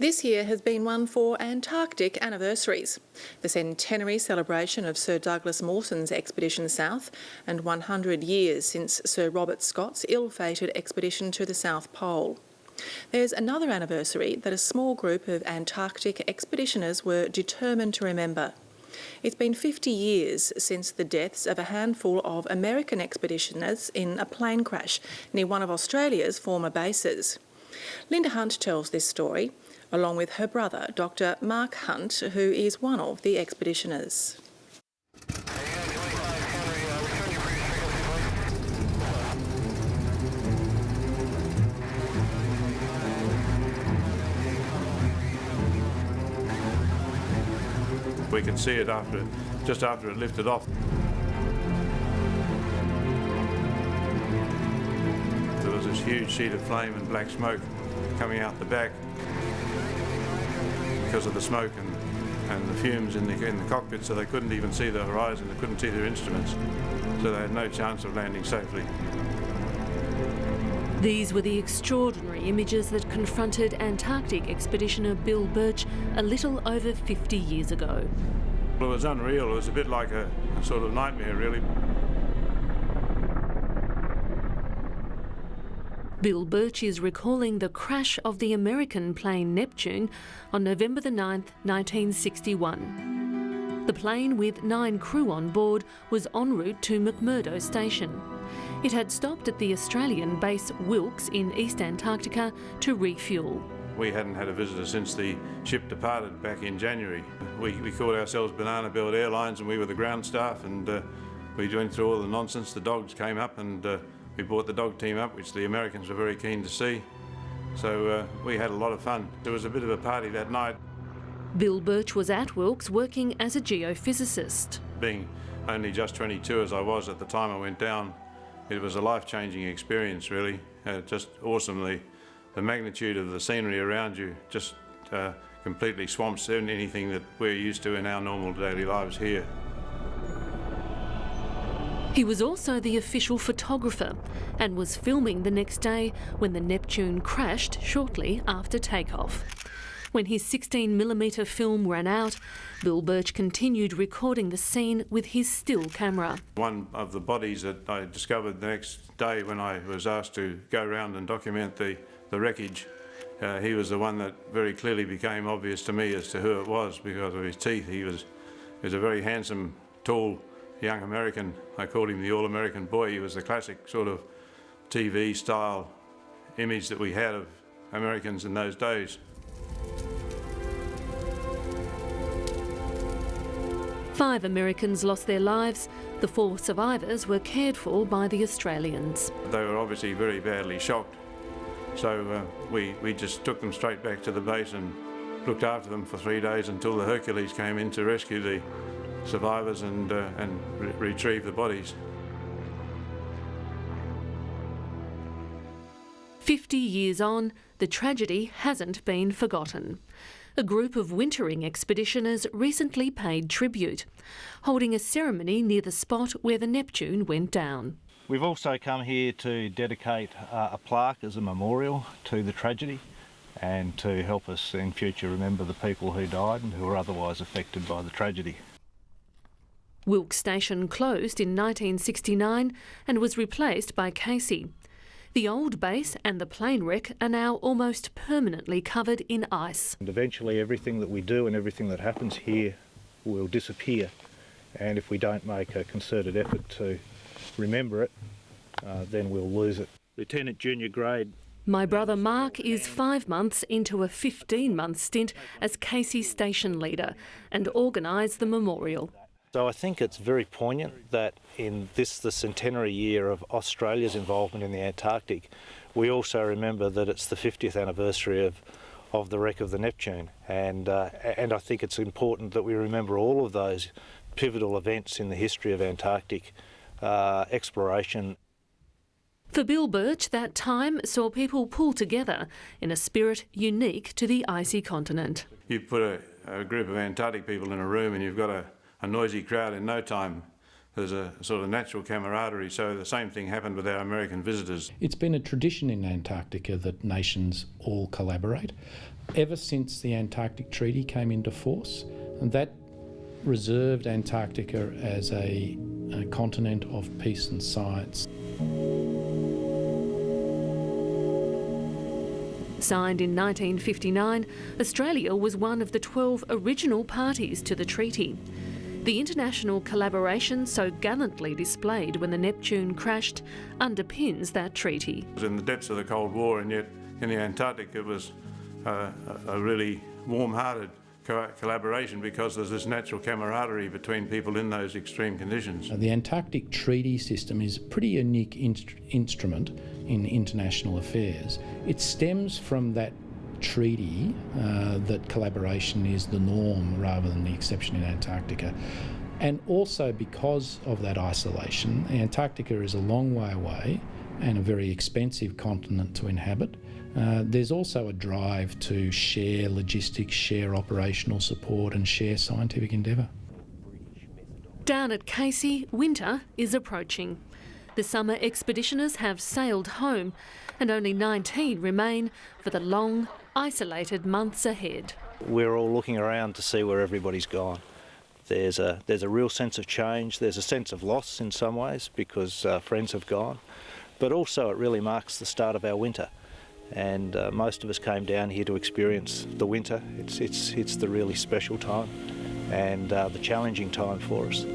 This year has been one for Antarctic anniversaries. The centenary celebration of Sir Douglas Mawson's expedition south and 100 years since Sir Robert Scott's ill-fated expedition to the South Pole. There's another anniversary that a small group of Antarctic expeditioners were determined to remember. It's been 50 years since the deaths of a handful of American expeditioners in a plane crash near one of Australia's former bases. Linda Hunt tells this story, along with her brother, Dr. Mark Hunt, who is one of the expeditioners. We could see it just after it lifted off. There was this huge sheet of flame and black smoke coming out the back because of the smoke and the fumes in the cockpit, so they couldn't even see the horizon, they couldn't see their instruments, so they had no chance of landing safely. These were the extraordinary images that confronted Antarctic expeditioner Bill Birch a little over 50 years ago. Well, it was unreal. It was a bit like a sort of nightmare, really. Bill Birch is recalling the crash of the American plane Neptune on November the 9th, 1961. The plane, with 9 crew on board, was en route to McMurdo Station. It had stopped at the Australian base Wilkes in East Antarctica to refuel. We hadn't had a visitor since the ship departed back in January. We called ourselves Banana Belt Airlines, and we were the ground staff, and we went through all the nonsense. The dogs came up, and we brought the dog team up, which the Americans were very keen to see. So we had a lot of fun. There was a bit of a party that night. Bill Birch was at Wilkes working as a geophysicist. Being only just 22 as I was at the time I went down, it was a life-changing experience, really. Just awesome. The magnitude of the scenery around you just completely swamps anything that we're used to in our normal daily lives here. He was also the official photographer and was filming the next day when the Neptune crashed shortly after takeoff. When his 16mm film ran out, Bill Birch continued recording the scene with his still camera. One of the bodies that I discovered the next day when I was asked to go around and document the wreckage, he was the one that very clearly became obvious to me as to who it was because of his teeth. He was a very handsome, tall, young American. I called him the All-American boy. He was the classic sort of TV-style image that we had of Americans in those days. 5 Americans lost their lives. The 4 survivors were cared for by the Australians. They were obviously very badly shocked, so we just took them straight back to the base and looked after them for 3 days until the Hercules came in to rescue the survivors and retrieve the bodies. 50 years on, the tragedy hasn't been forgotten. A group of wintering expeditioners recently paid tribute, holding a ceremony near the spot where the Neptune went down. We've also come here to dedicate a plaque as a memorial to the tragedy and to help us in future remember the people who died and who were otherwise affected by the tragedy. Wilkes Station closed in 1969 and was replaced by Casey. The old base and the plane wreck are now almost permanently covered in ice. And eventually everything that we do and everything that happens here will disappear, and if we don't make a concerted effort to remember it, then we'll lose it. Lieutenant Junior Grade. My brother Mark is 5 months into a 15-month stint as Casey station leader and organised the memorial. So I think it's very poignant that in the centenary year of Australia's involvement in the Antarctic, we also remember that it's the 50th anniversary of the wreck of the Neptune, and I think it's important that we remember all of those pivotal events in the history of Antarctic exploration. For Bill Birch, that time saw people pull together in a spirit unique to the icy continent. You put a group of Antarctic people in a room and you've got a noisy crowd in no time. there's a sort of natural camaraderie. So the same thing happened with our American visitors. It's been a tradition in Antarctica that nations all collaborate ever since the Antarctic Treaty came into force, and that reserved Antarctica as a continent of peace and science. Signed in 1959, Australia was one of the 12 original parties to the treaty. The international collaboration so gallantly displayed when the Neptune crashed underpins that treaty. It was in the depths of the Cold War, and yet in the Antarctic it was a really warm-hearted collaboration because there's this natural camaraderie between people in those extreme conditions. The Antarctic Treaty System is a pretty unique instrument in international affairs. It stems from that treaty that collaboration is the norm rather than the exception in Antarctica. And also because of that isolation, Antarctica is a long way away and a very expensive continent to inhabit. There's also a drive to share logistics, share operational support and share scientific endeavour. Down at Casey, winter is approaching. The summer expeditioners have sailed home and only 19 remain for the long, isolated months ahead. We're all looking around to see where everybody's gone. There's a real sense of change, there's a sense of loss in some ways because friends have gone, but also it really marks the start of our winter. And most of us came down here to experience the winter. It's the really special time and the challenging time for us.